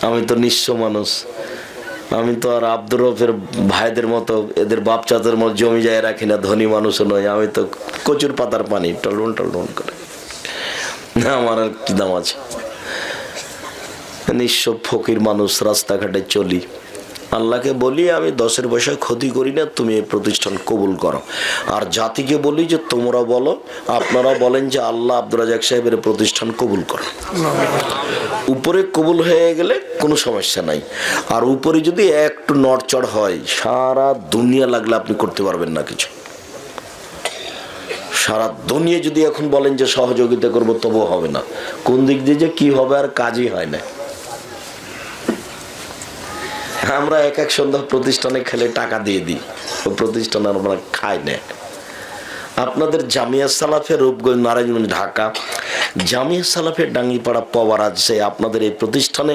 আমি তো নিঃস্ব মানুষ, আমি তো আর আব্দুর রফের ভাইদের মতো এদের বাপ চাচার মতো জমি যায় রাখি না, ধনী মানুষও নয়। আমি তো কচুর পাতার পানি টলবন টলবন করে, আমার আর কি দাম আছে? নিঃস্ব ফকির মানুষ, রাস্তাঘাটে চলি। আল্লাহকে বলি আমি 10 পয়সা ক্ষতি করি না, তুমি এই প্রতিষ্ঠান কবুল করো। আর জাতিকে বলি যে তোমরা বলো, আপনারা বলেন যে আল্লাহ আব্দুর রাজ্জাক সাহেবের প্রতিষ্ঠান কবুল করো। উপরে কবুল হয়ে গেলে কোনো সমস্যা নাই। আর উপরে যদি একটু নড়চড় হয়, সারা দুনিয়া লাগলে আপনি করতে পারবেন না কিছু। সারা দুনিয়া যদি এখন বলেন যে সহযোগিতা করবো, তবুও হবে না। কোন দিক দিয়ে যে কি হবে আর কাজই হয় না। আমরা এক সন্ধ্যা প্রতিষ্ঠানে খেলে টাকা দিয়ে দিই, ওই প্রতিষ্ঠানে আমরা খাই না। আপনাদের জামিয়া সালাফের রূপগঞ্জ, নারায়ণগঞ্জ, ঢাকা, জামিয়া সালাফের ডাঙ্গিপাড়া, পাওয়ার আছে আপনাদের এই প্রতিষ্ঠানে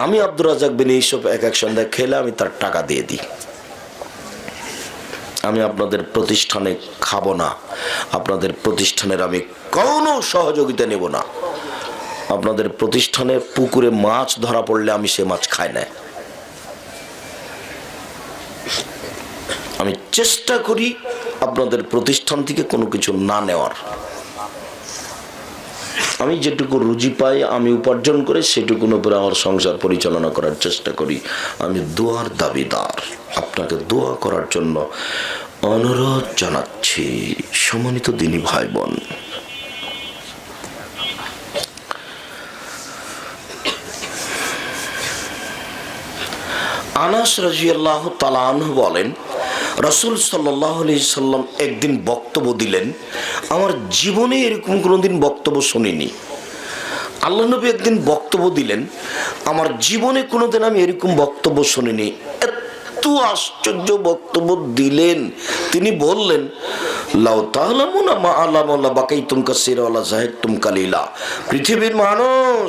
আমি আব্দুর রাজ্জাক বিন ইউসুফ এক সন্ধ্যা খেলে আমি তার টাকা দিয়ে দিই। আমি আপনাদের প্রতিষ্ঠানে খাবো না, আপনাদের প্রতিষ্ঠানের আমি কোনো সহযোগিতা নেব না। আপনাদের প্রতিষ্ঠানে পুকুরে মাছ ধরা পড়লে আমি সে মাছ খাই না। আমি চেষ্টা করি আপনাদের প্রতিষ্ঠান থেকে কোনো কিছু না নেওয়ার। আমি যেটুকু রুজি পাই, আমি উপার্জন করে সেটুকুর উপরে আমার সংসার পরিচালনা করার চেষ্টা করি। আমি দোয়ার দাবিদার, আপনাকে দোয়া করার জন্য অনুরোধ জানাচ্ছি। সম্মানিত দিনী ভাই বোন, আনাস রাদিয়াল্লাহু তাআলা আনহু বলেন, রাসূল সাল্লাল্লাহু আলাইহি সাল্লাম একদিন বক্তব্য দিলেন, আমার জীবনে এরকম কোনোদিন বক্তব্য শুনিনি। আল্লাহ নবী একদিন বক্তব্য দিলেন, আমার জীবনে কোনোদিন আমি এরকম বক্তব্য শুনিনি। এত আশ্চর্য বক্তব্য দিলেন। তিনি বললেন, লাউ তা'লামুনা মা আ'লামু লাবাকাইতুম কাসীরা ওয়া লাযাহিকতুম কালীলা। পৃথিবীর মানুষ,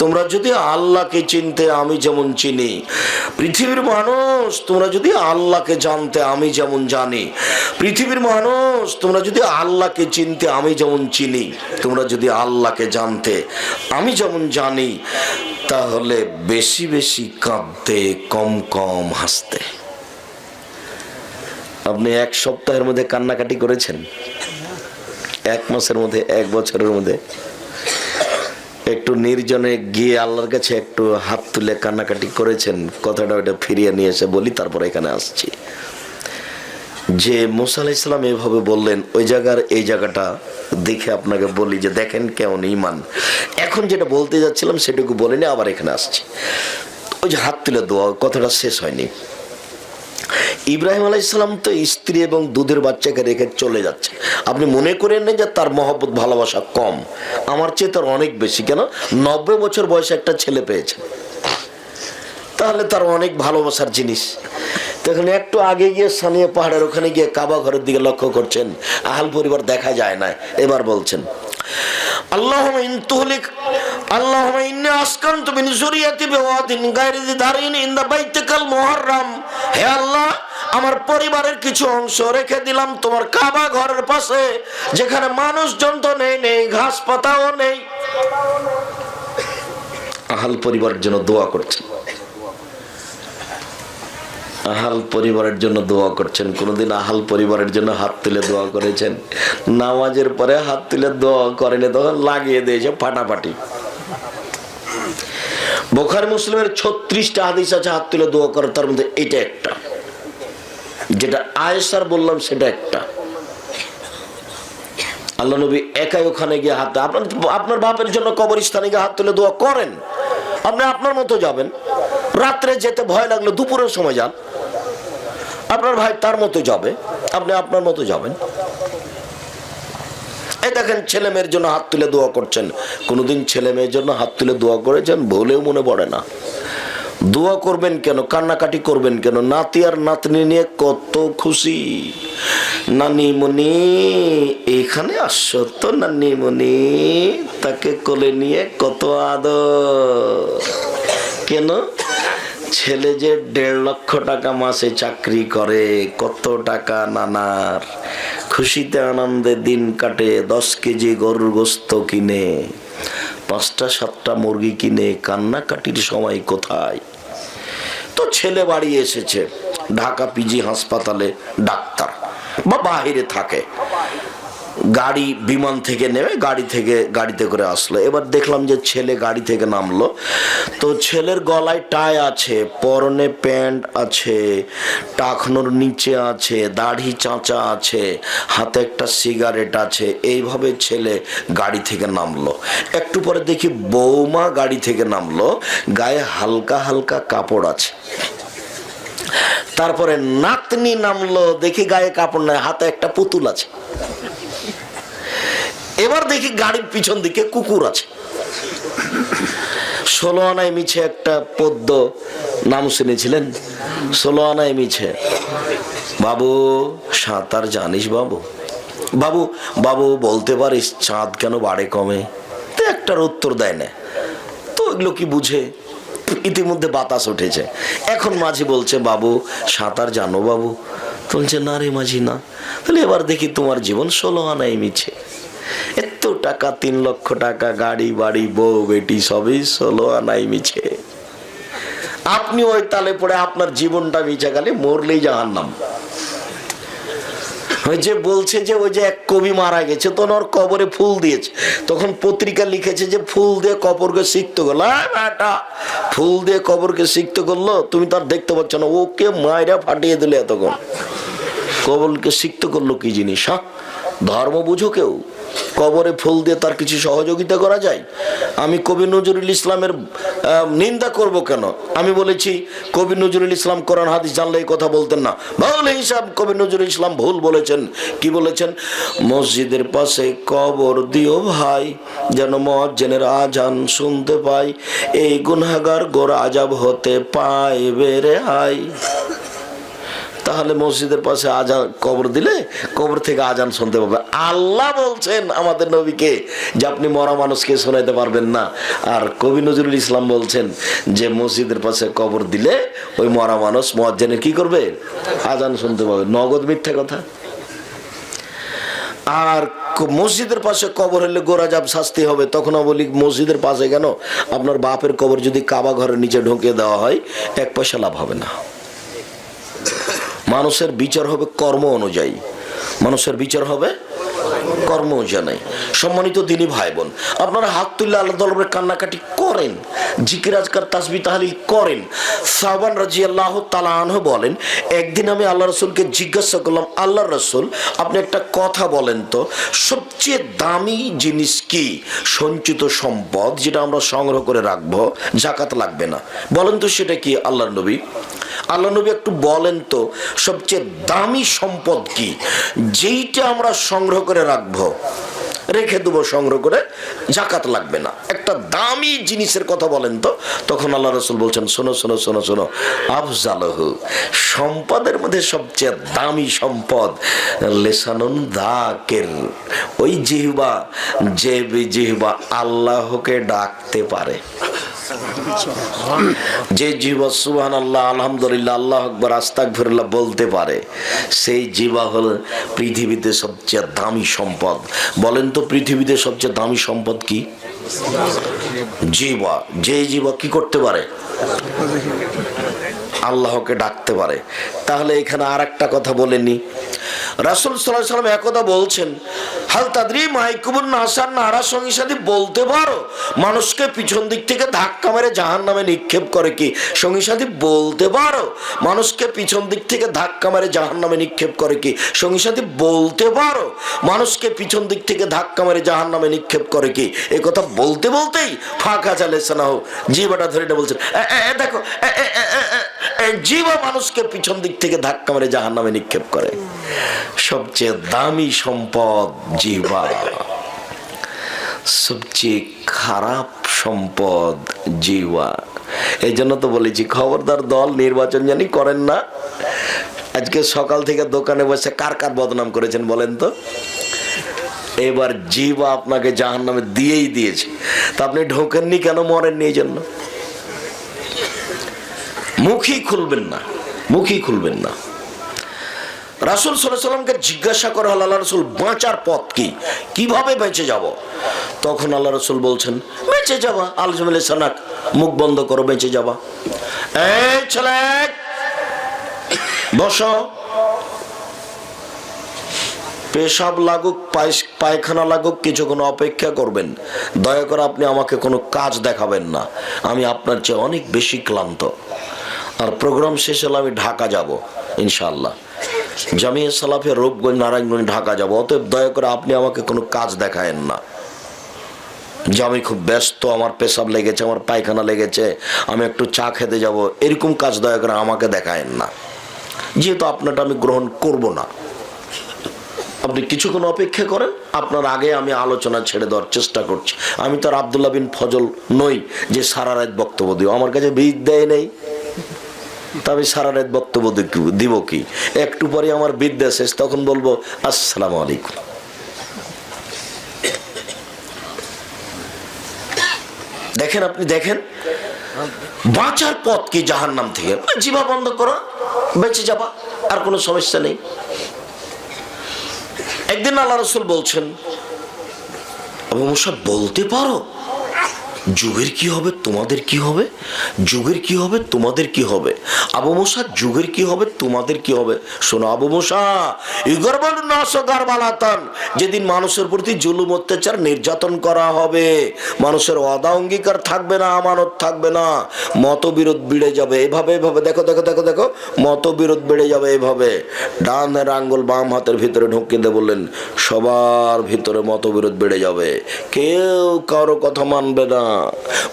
তোমরা যদি আল্লাহকে চিনতে আমি যেমন চিনি, পৃথিবীর মানুষ তোমরা যদি আল্লাহকে জানতে আমি যেমন জানি, পৃথিবীর মানুষ তোমরা যদি আল্লাহকে চিনতে আমি যেমন চিনি, তোমরা যদি আল্লাহকে জানতে আমি যেমন জানি, তাহলে বেশি বেশি কাঁদতে, কম কম হাসতে। আপনি এক সপ্তাহের মধ্যে কান্নাকাটি করেছেন? 1 মাসের মধ্যে, 1 বছরের মধ্যে একটু নির্জনে গিয়ে আল্লাহর কাছে একটু হাত তুলে কান্নাকাটি করেছেন? কথাটা ওইটা ফিরিয়ে নিয়ে এসে বলি, তারপর এখানে আসছি। যে মুসা আলাইহিস সালাম এভাবে বললেন, ওই জায়গার এই জায়গাটা দেখে আপনাকে বলি যে দেখেন কেমন ঈমান। এখন যেটা বলতে যাচ্ছিলাম সেটুকু বলে নিয়ে আবার এখানে আসছি। ওই যে হাত তুলে দোয়া, কথাটা শেষ হয়নি। ইব্রাহিম আলাইহিস সালাম তো স্ত্রী এবং দুধের বাচ্চাকে রেখে চলে যাচ্ছে। আপনি মনে করেন না যে তার মহব্বত ভালোবাসা কম, আমার চেয়ে তার অনেক বেশি। কেন? 90 বছর বয়সে একটা ছেলে পেয়েছে, তাহলে তার অনেক ভালোবাসার জিনিস। তখন একটু আগে গিয়ে সানিয়া পাহাড়ের ওখানে গিয়ে কাবা ঘরের দিকে লক্ষ্য করছেন, আহাল পরিবার দেখা যায় না। এবার বলছেন, আল্লাহুম্মা ইন তুহলিক আল্লাহুম্মা ইন্নী আসকানতু মিন যুররিয়াতি বিওয়াদিন গায়রি যি দারিন ইনদা বাইতিকাল মুহাররাম। হে আল্লাহ, আমার পরিবারের কিছু অংশ রেখে দিলাম তোমার কাবা ঘরের পাশে, যেখানে মানুষজন তো নেই, ঘাস পাতাও নেই। আহাল পরিবারের জন্য দোয়া করছেন, আহাল পরিবারের জন্য দোয়া করছেন। কোনদিন আহাল পরিবারের জন্য হাত তুলে দোয়া করেছেন? নামাজের পরে হাত তুলে দোয়া করেন, তখন লাগিয়ে দিয়েছে ফাটাফাটি। বুখারী মুসলিমের 36টা হাদিস আছে হাত তুলে দোয়া করার, তার মধ্যে এটা একটা। যেটা আয়েশার বললাম সেটা একটা। আল্লাহ নবী একাই ওখানে গিয়ে হাত, আপনার বাপের জন্য কবরস্থানে গিয়ে হাত তুলে দোয়া করেন। আপনি আপনার মতো যাবেন, রাত্রে যেতে ভয় লাগলো দুপুরের সময় যান। আপনার ভাই তার মতো যাবে, আপনি আপনার মতো যাবেন। এই দেখেন, ছেলে মেয়ের জন্য হাত তুলে দোয়া করছেন। কোনোদিন ছেলে মেয়ের জন্য হাত তুলে দোয়া করেছেন? বলেও মনে পড়ে না। দোয়া করবেন কেন, কান্নাকাটি করবেন কেন? নাতি আর নাতনি নিয়ে কত খুশি। নানিমণি এখানে আসছো তো, নানিমণি তাকে কোলে নিয়ে কত আদর। কেন? ছেলে যে 1.5 লক্ষ টাকা মাসে চাকরি করে, কত টাকা নানার খুশিতে আনন্দে দিন কাটে। 10 কেজি গরুর গোস্ত কিনে 5টা 7টা মুরগি কিনে কান্নাকাটির সময় কোথায়? তো ছেলে বাড়ি এসেছে, ঢাকা পিজি হাসপাতালে ডাক্তার বা বাহিরে থাকে, গাড়ি বিমান থেকে নেমে গাড়িতে করে আসলো। এবার দেখলাম যে ছেলে গাড়ি থেকে নামলো, তো ছেলের গলায় টাই আছে, পরনে প্যান্ট আছে, টাকনোর নিচে আছে, দাড়ি চাঁচা আছে, হাতে একটা সিগারেট আছে। এইভাবে ছেলে গাড়ি থেকে নামলো। একটু পরে দেখি বৌমা গাড়ি থেকে নামলো, গায়ে হালকা হালকা কাপড় আছে। তারপরে নাতনি নামলো, দেখি গায়ে কাপড় নাই, হাতে একটা পুতুল আছে। এবার দেখি গাড়ির পিছন দিকে কুকুর আছে। 16 আনায় মিছে একটা পদ্য, নাম শুনেছিলেন? 16 আনায় মিছে। বাবু সাঁতার জানিস বাবু? বাবু বাবু বলতে পারিস চাঁদ কেন বাড়ে কমে? তো একটার উত্তর দেয় না। তো এগুলো কি বুঝে? ইতিমধ্যে বাতাস উঠেছে। এখন মাঝি বলছে, বাবু সাঁতার জানো বাবু? বলছে, না রে মাঝি না। তাহলে এবার দেখি তোমার জীবন 16 আনায় মিছে। এত টাকা, 3 লক্ষ টাকা, গাড়ি বাড়ি, বউ বেটি, সবই 16 আনায় মিছে। আপনি ওই তালে পড়ে আপনার জীবনটা মিছে গেলে মরলেই জাহান্নাম। ওই যে বলছে যে ওই যে এক কবি মারা গেছে, তখন ওর কবরে ফুল দিয়েছে, তখন পত্রিকা লিখেছে যে ফুল দিয়ে কবরকে সিক্ত করলো। ফুল দিয়ে কবরকে সিক্ত করলো, তুমি তার দেখতে পাচ্ছ না, ওকে মায়েরা ফাটিয়ে দিলে। এতক্ষণ কবরকে সিক্ত করলো কি জিনিস? হ্যাঁ, ধর্ম বুঝো কেউ? কবরে ফুল দিয়ে তার কিছু সহযোগিতা করা যায়? আমি কবি নজরুল ইসলামের নিন্দা করব কেন? আমি বলেছি কবি নজরুল ইসলাম কোরআন হাদিস জানলে এই কথা বলতেন না। ভুল হিসাব কবি নজরুল ইসলাম ভুল বলেছেন। কি বলেছেন? মসজিদের পাশে কবর দিও ভাই, যেন মুয়াজ্জিনের আজান শুনতে পাই, এই গুনাহগার গোর আযাব হতে পাইবে রেহাই। তাহলে মসজিদের পাশে আজান কবর দিলে কবর থেকে আজান শুনতে পাবে। আল্লাহ বলছেন আমাদের নবীকে যে আপনি মরা মানুষকে শোনাইতে পারবেন না, আর কবি নজরুল ইসলাম বলছেন যে মসজিদের পাশে কবর দিলে ওই মরা মানুষ মুয়াজ্জিনের কি করবে? আজান শুনতে পাবে। নগদ মিথ্যা কথা। আর মসজিদের পাশে কবর হলে গোরাজাব শাস্তি হবে। তখন বলি মসজিদের পাশে কেন? আপনার বাপের কবর যদি কাবা ঘরের নিচে ঢুকিয়ে দেওয়া হয়, 1 পয়সা লাভ হবে না। মানুষের বিচার হবে কর্ম অনুযায়ী। মানুষের বিচার হবে কর্ম অনুযায়ী। সম্মানিত দিনী ভাই বোন, আপনারা হাত তুললে আল্লাহ দরবারে কান্নাকাটি করেন, জিকির আজকার তাসবিহ তাহলিল করেন। সাহাবান রাদিয়াল্লাহু তাআলা আনহু বলেন, একদিন আমি আল্লাহ রাসূলকে জিজ্ঞাসা করলাম, আল্লাহ রাসূল আপনি একটা কথা বলেন তো, সবচেয়ে দামি জিনিস কি? সঞ্চিত সম্পদ যেটা আমরা সংগ্রহ করে রাখবো, যাকাত লাগবে না, বলেন তো সেটা কি? আল্লাহর নবী একটু বলেন তো সবচেয়ে দামি সম্পদ কি, যেইটা আমরা সংগ্রহ করে রাখবো, রেখে দেবো সংগ্রহ করে, যাকাত লাগবে না, একটা দামি জিনিসের কথা বলেন তো। তখন আল্লাহ রাসূল বলছেন, শোনো শোনো শোনো শোনো, আফজালহু, সম্পদের মধ্যে সবচেয়ে দামি সম্পদ লিসানুন যাকির, ওই জিহ্বা, যে জিহ্বা আল্লাহকে ডাকতে পারে, যে জিহ্বা সুবহানাল্লাহ, আলহামদুলিল্লাহ, আল্লাহু আকবার, আস্তাগফিরুল্লাহ বলতে পারে, সেই জিহ্বা হল পৃথিবীতে সবচেয়ে দামি সম্পদ। বলেন তো পৃথিবীতে সবচেয়ে দামি সম্পদ কি? জিহ্বা। যে জিহ্বা কি করতে পারে? আল্লাহকে ডাকতে পারে। তাহলে এখানে আর একটা কথা বলেনি, রাসূল সাল্লাল্লাহু আলাইহি ওয়াসাল্লাম একদা বলছেন, হাল তাদরি মাইকুবুন নাসার নারা, সঙ্গী সাথী বলতে পারো মানুষকে পিছন দিক থেকে ধাক্কা মেরে জাহান্নামে নিক্ষেপ করে কি? সঙ্গী সাথী বলতে পারো মানুষকে পিছন দিক থেকে ধাক্কা মেরে জাহান্নামে নিক্ষেপ করে কি? সঙ্গী সাথী বলতে পারো মানুষকে পিছন দিক থেকে ধাক্কা মেরে জাহান্নামে নিক্ষেপ করে কি? এই কথা বলতে বলতেই ফাঁকা চালেছে না, জিহ্বাটা ধরে না, বলছেন দেখো জিহ্বা মানুষকে পিছন দিক থেকে ধাক্কা মেরে জাহান্নামে নিক্ষেপ করে। সবচেয়ে দামি সম্পদ জিহ্বা, সবচেয়ে খারাপ সম্পদ জিহ্বা। এই জন্য তো বলেছি খবরদার দল নির্বাচন জানি করেন না। আজকে সকাল থেকে দোকানে বসে কার কার বদনাম করেছেন বলেন তো? এবার জিহ্বা আপনাকে জাহান্নামে দিয়েই দিয়েছে, তা আপনি ঢোকেননি কেন? মরেননি এই জন্য। মুখই খুলবেন না, মুখই খুলবেন না। রাসূল সাল্লাল্লাহু আলাইহি ওয়াসাল্লামকে জিজ্ঞাসা করা হলো, আল্লাহ রাসূল বাঁচার পথ কি, কিভাবে বেঁচে যাব? তখন আল্লাহ রাসূল বলছেন বেঁচে যাবা, আলজামিল সানাক, মুখ বন্ধ করো, বেঁচে যাবা। এই ছেলে বসো, পেশাব লাগুক, পায়খানা লাগুক, কিছুক্ষণ অপেক্ষা করবেন। দয়া করে আপনি আমাকে কোনো কাজ দেখাবেন না, আমি আপনার চেয়ে অনেক বেশি ক্লান্ত। আর প্রোগ্রাম শেষ হলে আমি ঢাকা যাব ইনশাআল্লাহ, জামিয়া সালাফিয়া রূপগঞ্জ নারায়ণগঞ্জ ঢাকা যাব। অতএব দয়া করে আপনি আমাকে কোনো কাজ দেখায়েন না যে আমি খুব ব্যস্ত, আমার পেশাব লেগেছে, আমার পায়খানা লেগেছে, আমি একটু চা খেতে যাব, এরকম কাজ দয়া করে আমাকে দেখায়েন না, যেহেতু আপনারটা আমি গ্রহণ করব না। আপনি কিছুক্ষণ অপেক্ষা করেন, আপনার আগে আমি আলোচনা ছেড়ে দেওয়ার চেষ্টা করছি। আমি তো আর আব্দুল্লাহ বিন ফজল নই যে সারা রাত বক্তব্য দিব, আমার কাছে বীজ দেয় নেই, তা আমি সারা রাত বক্তব্য দিব কি? একটু পরে আমার বিদ্যা শেষ, তখন বলবো আসসালামু আলাইকুম। দেখেন, আপনি দেখেন বাঁচার পথ কি জাহান্নাম থেকে? জিভা বন্ধ করো, বেঁচে যাবা, আর কোনো সমস্যা নেই। একদিন আল্লাহ রাসূল বলছেন, আবু মুসা বলতে পারো যুগের কি হবে, তোমাদের কি হবে? যুগের কি হবে, তোমাদের কি হবে? আবু মুসা যুগের কি হবে, তোমাদের কি হবে? শোনো আবু মুসা, যেদিন মানুষের প্রতি জুলুম, অত্যাচার, নির্যাতন করা হবে, মানুষের ওয়াদা অঙ্গীকার থাকবে না, আমানত থাকবে না, মতবিরোধ বেড়ে যাবে। এভাবে এভাবে দেখো দেখো দেখো দেখো, মতবিরোধ বেড়ে যাবে এভাবে। ডানের আঙ্গুল বাম হাতের ভিতরে ঢুকিয়ে দিয়ে বললেন, সবার ভিতরে মতবিরোধ বেড়ে যাবে, কেউ কারো কথা মানবে না।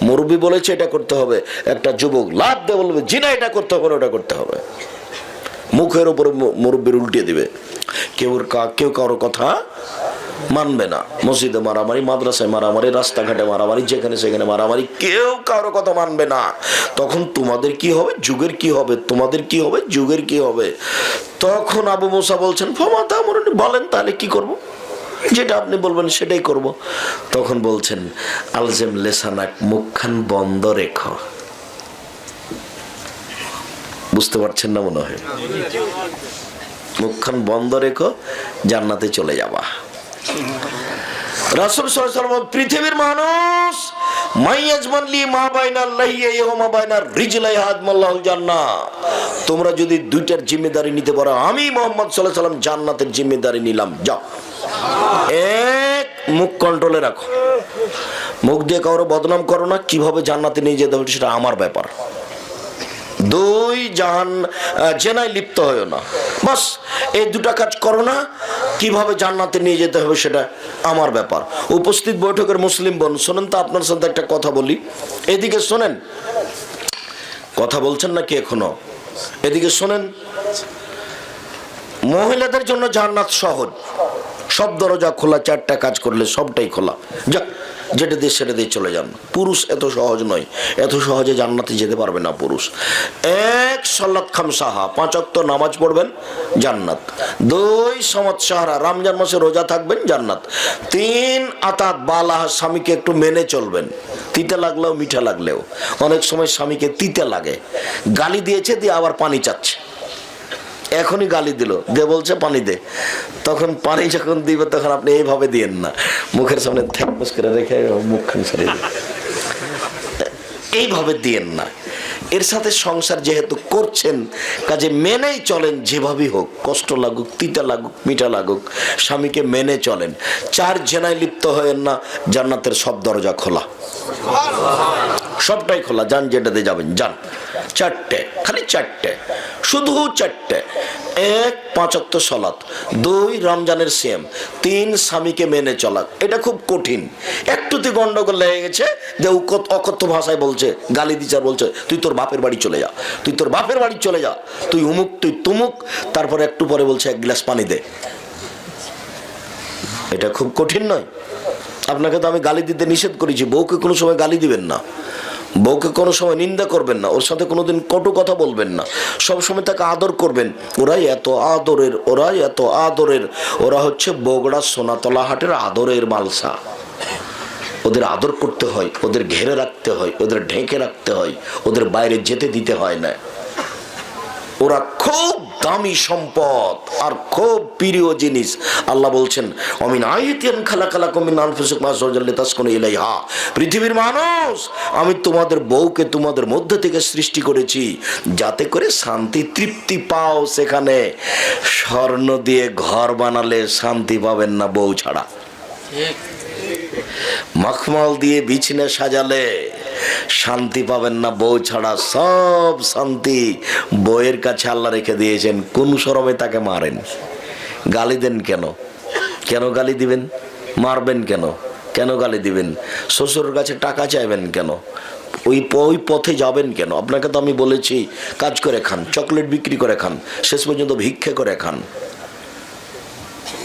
মুরব্বী বলেছে এটা করতে হবে, একটা যুবক লাভ দিয়ে বলবে জি না এটা করতে হবে, ওটা করতে হবে, মুখের উপরে মুরব্বীর উল্টে দিবে। কেউ কারো কথা মানবে না। মসজিদে মারামারি, মাদ্রাসায় মারামারি, রাস্তাঘাটে মারামারি, যেখানে সেখানে মারামারি, কেউ কারো কথা মানবে না। তখন তোমাদের কি হবে, যুগের কি হবে, তোমাদের কি হবে, যুগের কি হবে? তখন আবু মুসা বলছেন, ফামাতা আমরুনি, বলেন তাহলে কি করব? যেটা আপনি বলবেন সেটাই করব। তখন বলছেন, আলজেম লেসানাক, মুখখান বন্ধ রেখো। বুঝতে পারছেন না মনে হয়? মুখখান বন্ধ রেখো, জান্নাতে চলে যাবা। রাসূল সাল্লাল্লাহু আলাইহি ওয়াসাল্লাম, পৃথিবীর মানুষ মাইয়াজমানলি মা বাইনাল লাইহি ওয়া মা বাইনার রিজলাই হাদমাল্লাহুল জান্নাহ, তোমরা যদি দুইটার জিম্মেদারি নিতে পারো, আমি মুহাম্মদ সাল্লাল্লাহু আলাইহি ওয়াসাল্লাম জান্নাতের জিম্মেদারি নিলাম। যাও, এক, মুখ কন্ট্রোলে রাখো, মুখ দিয়ে কারো বদনাম করো না, কিভাবে জান্নাতে নিয়ে যেতে হবে সেটা আমার ব্যাপার। দুই, জেনায় লিপ্ত হয়েও না, বাস এই দুটা কাজ করো না। কিভাবে জান্নাতে নিয়ে যেতে হবে সেটা আমার ব্যাপার। উপস্থিত বৈঠকের মুসলিম বোন, শোনেন তো, আপনার সাথে একটা কথা বলি, এদিকে শোনেন। কথা বলছেন নাকি এখনো? এদিকে শোনেন। মহিলাদের জন্য জান্নাত সহজ, সব দরজা খোলা, চারটা কাজ করলে সবটাই খোলা, যা যেটা দিয়ে সেটা দিয়ে চলে যান। পুরুষ এত সহজ নয়, এত সহজে জান্নাতে যেতে পারবে না পুরুষ। এক, সালাত খামসাহা, 5 ওয়াক্ত নামাজ পড়বেন, জান্নাত। 2, সমাত সাহারা, রমজান মাসে রোজা থাকবেন, জান্নাত। 3, আতাত বালাহ, স্বামীকে একটু মেনে চলবেন, তিতা লাগলেও মিঠা লাগলেও। অনেক সময় স্বামীকে তিতা লাগে, গালি দিয়েছে দিয়ে আবার পানি চাচ্ছে, এখনই গালি দিল, দিয়ে বলছে পানি দে, তখন পানি যখন দিবে তখন আপনি এইভাবে দিয়েন না, মুখের সামনে থ্যাকমুস করে রেখে মুখখান সরিয়ে দিন, এইভাবে দিয়েন না। এর সাথে সংসার যেহেতু করছেন, কাজে মেনেই চলেন, যেভাবেই হোক, কষ্ট লাগুক, তিতা লাগুক, মিঠা লাগুক, স্বামীকে মেনে চলেন। 4, জেনায় লিপ্ত হয়েন না, জান্নাতের সব দরজা খোলা, সবটাই খোলা, যান যেটাতে যাবেন যান। 4টে, খালি 4টে, শুধু 4টে। 1, 5 ওয়াক্ত সালাত। 2, রমজানের সিয়াম। 3, স্বামীকে মেনে চলা। এটা খুব কঠিন, একটুতে গন্ডগোল লেগে গেছে, যে অকথ্য ভাষায় বলছে, গালি দিচার বলছে, তুই তোর বাপের বাড়ি চলে যা, তুই তোর বাপের বাড়ি চলে যা, তুই উমুক, তুই তুমুক, তারপরে একটু পরে বলছে 1 গ্লাস পানি দে। এটা খুব কঠিন নয়? আপনাকে তো আমি গালি দিতে নিষেধ করেছি, বউকে কোনো সময় গালি দিবেন না, বউকে কোনো সময় নিন্দা করবেন না, ওর সাথে কোনোদিন কটু কথা বলবেন না, সবসময় তাকে আদর করবেন। ওরাই এত আদরের, ওরাই এত আদরের, ওরা হচ্ছে বগুড়া সোনাতলা হাটের আদরের মালসা। ওদের আদর করতে হয়, ওদের ঘেরে রাখতে হয়, ওদের ঢেকে রাখতে হয়, ওদের বাইরে যেতে দিতে হয় না। ওরা খুব দামি সম্পদ আর খুব প্রিয় জিনিস। আল্লাহ বলছেন অমিন আয়াতিন খালাকালাকুম মিন আনফুসিকুম আজওয়াজাল লিতাসকুনু ইলাইহা, পৃথিবীর মানুষ আমি তোমাদের বউকে তোমাদের মধ্যে থেকে সৃষ্টি করেছি যাতে করে শান্তি তৃপ্তি পাও। সেখানে স্বর্ণ দিয়ে ঘর বানালে শান্তি পাবেন না বউ ছাড়া, মখমল দিয়ে বিছানা সাজালে শান্তি পাবেন না বউ ছাড়া। সব শান্তি বউয়ের কাছে আল্লাহ রেখে দিয়েছেন। কোন শরমে তাকে মারেন, গালি দেন কেন? কেন গালি দিবেন? মারবেন কেন? কেন গালি দিবেন? শ্বশুরের কাছে টাকা চাইবেন কেন? ওই পথে যাবেন কেন? আপনাকে তো আমি বলেছি কাজ করে খান, চকলেট বিক্রি করে খান, শেষ পর্যন্ত ভিক্ষা করে খান।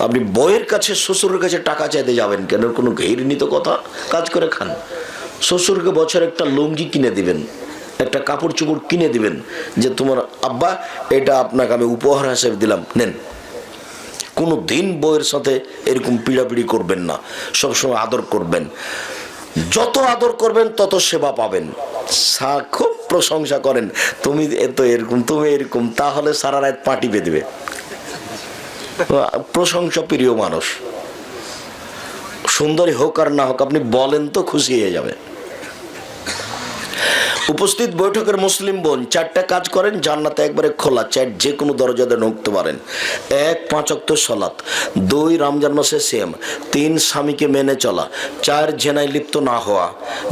আপনি বউয়ের কাছে শ্বশুরের কাছে টাকা চাইতে যাবেন কেন? কোনো ঘৃণিত কথা। কাজ করে খান। শ্বশুরকে বছর একটা লুঙ্গি কিনে দিবেন, একটা কাপড় চোপড় কিনে দিবেন, যে তোমার আব্বা এটা আপনাকে আমি উপহার হিসেবে দিলাম, নেন। কোনো দিন বউয়ের সাথে এরকম পিড়াপিড়ি করবেন না, সবসময় আদর করবেন। যত আদর করবেন তত সেবা পাবেন। খুব প্রশংসা করেন, তুমি এত এরকম, তুমি এরকম, তাহলে সারা রাত পা টিপে দেবে। প্রশংসা প্রিয় মানুষ, সুন্দরী হোক আর না হোক, আপনি বলেন তো খুশি হয়ে যাবে। উপস্থিত বৈঠকের মুসলিম বোন, 4টা কাজ করেন জান্নাতে একবারে খোলা, যে কোনো দরজাতে ঢুকতে পারেন। 1 5 ওয়াক্ত সালাত, 2 রমজান মাসে সিয়াম, 3 স্বামীকে মেনে চলা, 4 জেনায় লিপ্ত না হওয়া।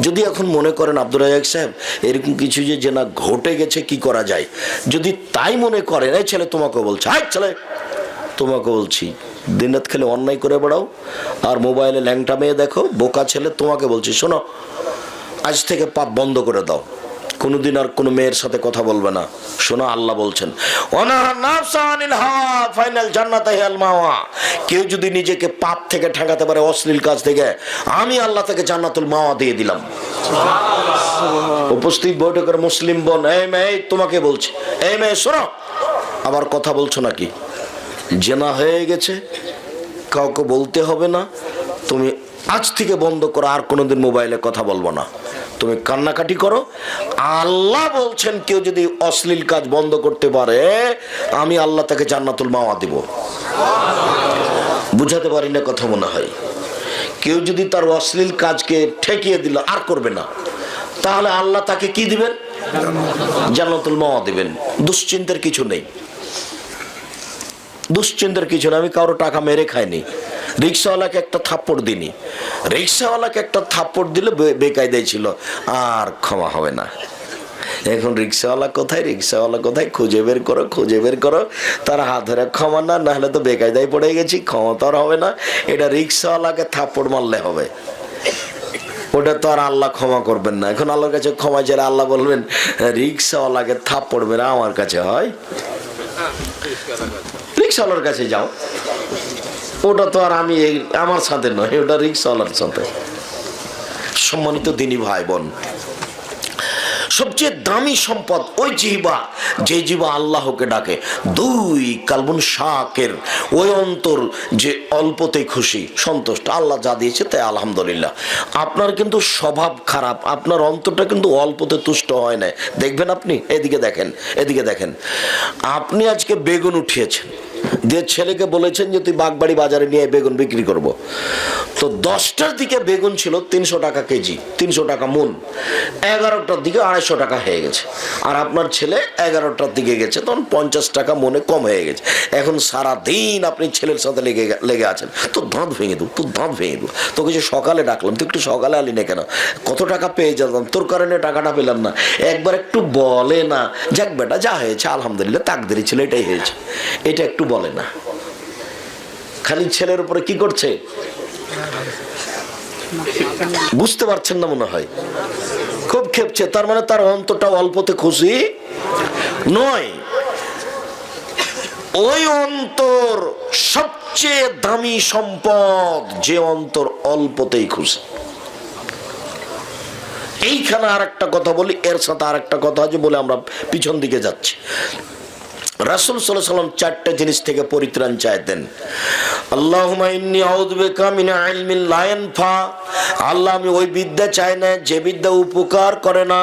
যদি এখন মনে করেন আব্দুর রাজ্জাক সাহেব এরকম কিছু যে জেনা ঘটে গেছে কি করা যায়, যদি তাই মনে করেন, এই ছেলে তোমাকে বলছে, হাই ছেলে তোমাকে বলছি, দিনরাত খেলে অন্যায় করে বেড়াও আর মোবাইলে ল্যাংটা মেয়ে দেখো, বোকা ছেলে, তোমাকে বলছি শোনো, আজ থেকে পাপ বন্ধ করে দাও, কোনোদিন আর কোনো মেয়ের সাথে কথা বলবে না। শোনো আল্লাহ বলছেন কেউ যদি নিজেকে পাপ থেকে ঠেকাতে পারে, অশ্লীল কাজ থেকে, আমি আল্লাহ থেকে জান্নাতুল মাওয়া দিয়ে দিলাম। উপস্থিত বৈঠকের মুসলিম বোন, এই মেয়ে তোমাকে বলছি, এই মেয়ে শোনো, আবার কথা বলছো নাকি? জেনা হয়ে গেছে, কাউকে বলতে হবে না, তুমি আজ থেকে বন্ধ করো, আর কোনোদিন মোবাইলে কথা বলবো না, তুমি কান্নাকাটি করো। আল্লাহ বলছেন কেউ যদি অশ্লীল কাজ বন্ধ করতে পারে, আমি আল্লাহ তাকে জান্নাতুল মাওয়া দিব। বুঝাতে পারি না কথা মনে হয়? কেউ যদি তার অশ্লীল কাজকে ঠেকিয়ে দিল, আর করবে না, তাহলে আল্লাহ তাকে কি দিবেন? জান্নাতুল মাওয়া দিবেন। দুশ্চিন্তার কিছু নেই, দুশ্চিন্তার কিছু নেই। আমি কারো টাকা মেরে খাইনি, রিক্সাওয়ালাকে একটা থাপ্পড় দিনি, রিক্সাওয়ালাকে একটা থাপ্পড় দিলে বেকায়দায় ছিল, আর ক্ষমা হবে না। এখন রিক্সাওয়ালা কোথায়, রিক্সাওয়ালা কোথায়, খুঁজে বের করো, খুঁজে বের করো, তার হাত ধরে ক্ষমা না, নাহলে তো বেকায়দায় পড়ে গেছি, ক্ষমা তো আর হবে না। এটা রিক্সাওয়ালাকে থাপ্পড় মারলে হবে, ওটা তো আর আল্লাহ ক্ষমা করবেন না। এখন আল্লাহর কাছে ক্ষমা চাইলে আল্লাহ বলবেন রিক্সাওয়ালাকে থাপ্পড় মেরে আমার কাছে হয়? রিক্সাওয়ালার কাছে যাও, ওটা তো আর আমি আমার সাথে নয়, ওটা রিক্সাওয়ালার সাথে। সম্মানিত দিনী ভাই বোন, সবচেয়ে দামি সম্পদ ওই জিহ্বা, যে জিহ্বা আল্লাহকে ডাকে। 2 কালবুন শাকের, ওই অন্তর যে অল্পতেই খুশি সন্তুষ্ট, আল্লাহ যা দিয়েছে তাই আলহামদুলিল্লাহ। আপনার কিন্তু স্বভাব খারাপ, আপনার অন্তরটা কিন্তু অল্পতে তুষ্ট হয় না। দেখবেন আপনি, এদিকে দেখেন, এদিকে দেখেন, আপনি আজকে বেগুন উঠিয়েছেন, দিয়ে ছেলেকে বলেছেন যে তুই বাগবাড়ি বাজারে নিয়ে বেগুন বিক্রি করব। তো 10টার দিকে বেগুন ছিল 300 টাকা কেজি, 300 টাকা মন, 11টার দিকে 250 টাকা হয়ে গেছে। আর আপনার ছেলে 11টার দিকে গেছে, তখন 50 টাকা মনে কম হয়ে গেছে। এখন সারা দিন আপনি ছেলের সাথে লেগে আছেন, তোর দাঁত ভেঙে দেবো, তোর দাঁত ভেঙে দেবো, তোকে যে সকালে ডাকলাম, তুই একটু সকালে আলি না কেন, কত টাকা পেয়ে যেতাম, তোর কারণে টাকাটা পেলাম না, একবার একটু বলে না, যাক বেটা যা হয়েছে আলহামদুলিল্লাহ, তাকদীরে ছিল, এটাই হয়েছে, এটা একটু বলে না। খালি ছেলের উপরে কি করছে বুঝতে পারছেন না মনে হয়, খুব খেপছে। তার মানে তার অন্তরটা অল্পতে খুশি নয়। ওই অন্তর সবচেয়ে দামি সম্পদ, যে অন্তর অল্পতেই খুশি। এইখানে আর একটা কথা বলি, এর সাথে আর একটা কথা আছে বলে আমরা পিছন দিকে যাচ্ছি। রাসূল সাল্লাল্লাহু আলাইহি ওয়াসাল্লাম চারটা জিনিস থেকে পরিত্রাণ চাইতেন। আল্লাহুম্মা ইন্নী আউযু বিকা মিন ইলমিন লা ইয়ানফা, আল্লাহ আমি ওই বিদ্যা চাই না যে বিদ্যা উপকার করে না।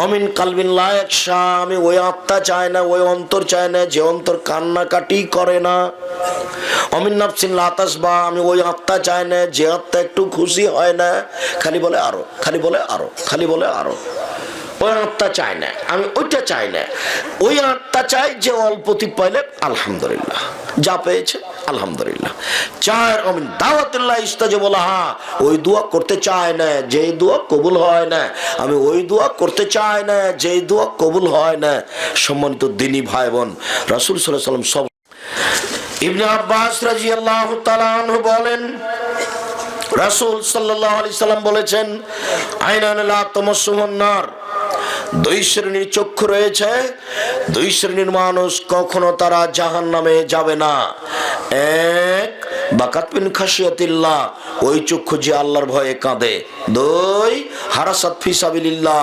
অমিন কালবিন লা ইয়াখশা, আমি ওই আত্মা চাই না, ওই অন্তর চাই না যে অন্তর কান্নাকাটি করে না। অমিন নাফসিন লা তাসবা, আমি ওই আত্মা চাই না যে আত্মা একটু খুশি হয় না, খালি বলে আরো, খালি বলে আরো, খালি বলে আরো। ওই আত্মা চাই না, আমি ওইটা চাই না। ওই আত্মা চাই যে অল্পতি পাইলে আলহামদুলিল্লাহ, যা পেয়েছে আলহামদুলিল্লাহ। চার অমিন দাওয়াতিল্লাহ ইস্তাজাব লাহা, ওই দোয়া করতে চায় না যে দোয়া কবুল হয় না, আমি ওই দোয়া করতে চাই না যে দোয়া কবুল হয় না। সম্মানিত দ্বীনি ভাই বোন, রাসূল সাল্লাল্লাহু আলাইহি ওয়াসাল্লাম সব। ইবনে আব্বাস রাদিয়াল্লাহু তাআলা আনহু বলেন, রাসূল সাল্লাল্লাহু আলাইহি সাল্লাম বলেছেন, আইনান লা তামাসসুহুন নার, দুই শ্রেণীর চক্ষু রয়েছে, দুই শ্রেণীর মানুষ কখনো তারা জাহান্নামে যাবে না। এক, বাকাত মিন খাশিয়াতিল্লাহ, ওই চক্ষু যে আল্লাহর ভয়ে কাঁদে। দুই, হারাসাত ফি সাবিলিল্লাহ,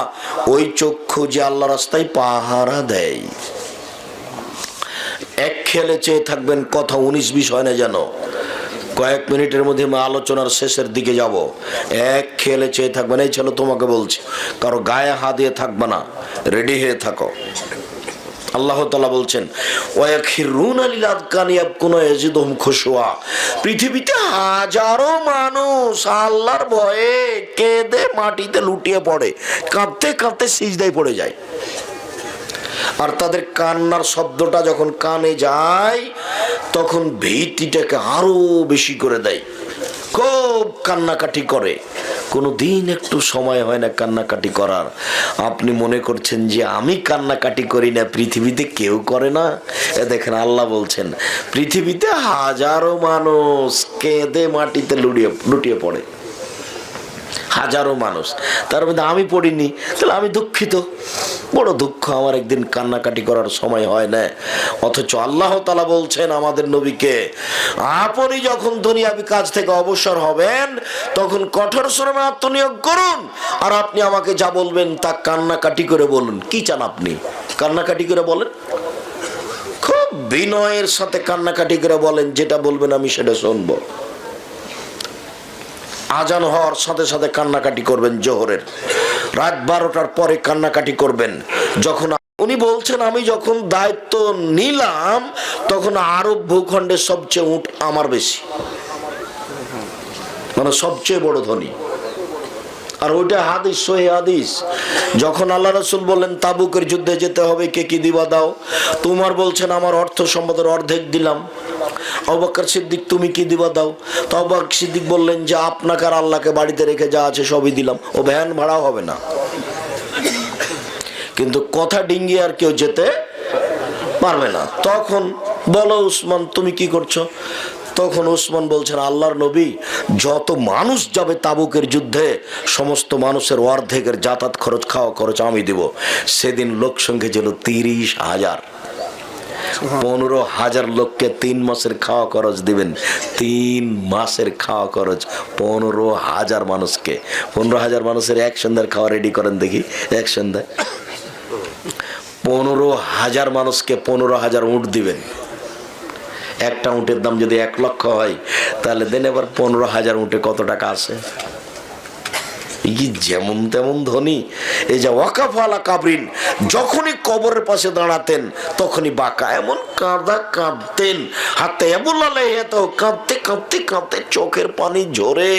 ওই চক্ষু যে আল্লাহর রাস্তায় পাহারা দেয়। এক খেলে চেয়ে থাকবেন, কথা 19-20 হয় না যেন। কয়েক মিনিটের মধ্যে আমি আলোচনার শেষের দিকে যাব। এক খেলে চেয়ে থাকবেন, এই ছেলে তোমাকে বলছি, কারো গায়ে হাত দিয়ে থাকবে না, রেডি হয়ে থাকো। আল্লাহ তাআলা বলছেন, ওয়ায়াখিরুনা লিল আযকানি ইয়াবকুনা ইয়াজিদুহুম খুশুয়া, পৃথিবীতে হাজারো মানুষ আল্লাহর ভয়ে কেঁদে মাটিতে লুটিয়ে পড়ে, কাঁদতে কাঁদতে সিজদায় পড়ে যায়। আর তাদের কান্নার শব্দটা যখন কানে যায় তখন ভীতিটাকে আরো বেশি করে দেয়, খুব কান্নাকাটি করে। কোনো দিন একটু সময় হয় না কান্নাকাটি করার। আপনি মনে করছেন যে আমি কান্নাকাটি করি না, পৃথিবীতে কেউ করে না? এ দেখেন আল্লাহ বলছেন, পৃথিবীতে হাজারো মানুষ কেঁদে মাটিতে লুটিয়ে পড়ে, হাজারো মানুষ, তার মধ্যে আমি পড়িনি, তাহলে আমি দুঃখিত, বড় দুঃখ আমার, একদিন কান্নাকাটি করার সময় হয় না। অথচ আল্লাহ তাআলা বলছেন আমাদের নবীকে, আপনি যখন দুনিয়াবি কাজ থেকে অবসর হবেন তখন কঠোর শ্রমে আত্মনিয়োগ করুন, আর আপনি আমাকে যা বলবেন তা কান্নাকাটি করে বলুন। কি চান আপনি? কান্নাকাটি করে বলেন, খুব বিনয়ের সাথে কান্নাকাটি করে বলেন, যেটা বলবেন আমি সেটা শুনবো। আজান হওয়ার সাথে সাথে কান্নাকাটি করবেন, জোহরের রাত 12টার পরে কান্নাকাটি করবেন। যখন উনি বলছেন, আমি যখন দায়িত্ব নিলাম তখন আরব ভূখণ্ডের সবচেয়ে উট আমার বেশি, মানে সবচেয়ে বড় ধনী। আর ওইটা হাদিস, সহিহ হাদিস। যখন আল্লাহ রাসূল বললেন তাবুকের যুদ্ধে যেতে হবে, কে কি দিবা দাও? তোমার বলছেন আমার অর্থ সম্পদের অর্ধেক দিলাম। আবু বকর সিদ্দিক, তুমি কি দিবা দাও? তো আবু বকর সিদ্দিক বললেন যে আপনাকে আর আল্লাহকে বাড়িতে রেখে যা আছে সবই দিলাম, ও ভ্যান ভাড়াও হবে না। কিন্তু কথা ডিঙ্গি আর কেউ যেতে পারবে না। তখন বলো উসমান তুমি কি করছো? তখন উসমান বলছেন, আল্লাহর নবী, যত মানুষ যাবে তাবুকের যুদ্ধে সমস্ত মানুষের অর্ধেকের যাতায়াত খরচ, খাওয়া খরচ আমি দিব। সেদিন লোক সংখ্যা ছিল 30,000। 15,000 লোককে 3 মাসের খাওয়া খরচ দিবেন। 3 মাসের খাওয়া খরচ 15,000 মানুষকে। 15,000 মানুষের এক সন্ধ্যার খাওয়া রেডি করেন দেখি, এক সন্ধ্যায় 15,000 মানুষকে 15,000 উট দিবেন। একটা উটের দাম যদি 1 লক্ষ হয় তাহলে দেন এবার 15,000 উটে কত টাকা আছে? কি যেমন তেমন ধনী। এই যে ওয়াকাফ আলা কাবরিন, যখনই কবরের পাশে দাঁড়াতেন তখনই বাঁকা এমন কাঁদতেন, হাতে এত কাঁদতে কাঁদতে কাঁদতে চোখের পানি ঝরে,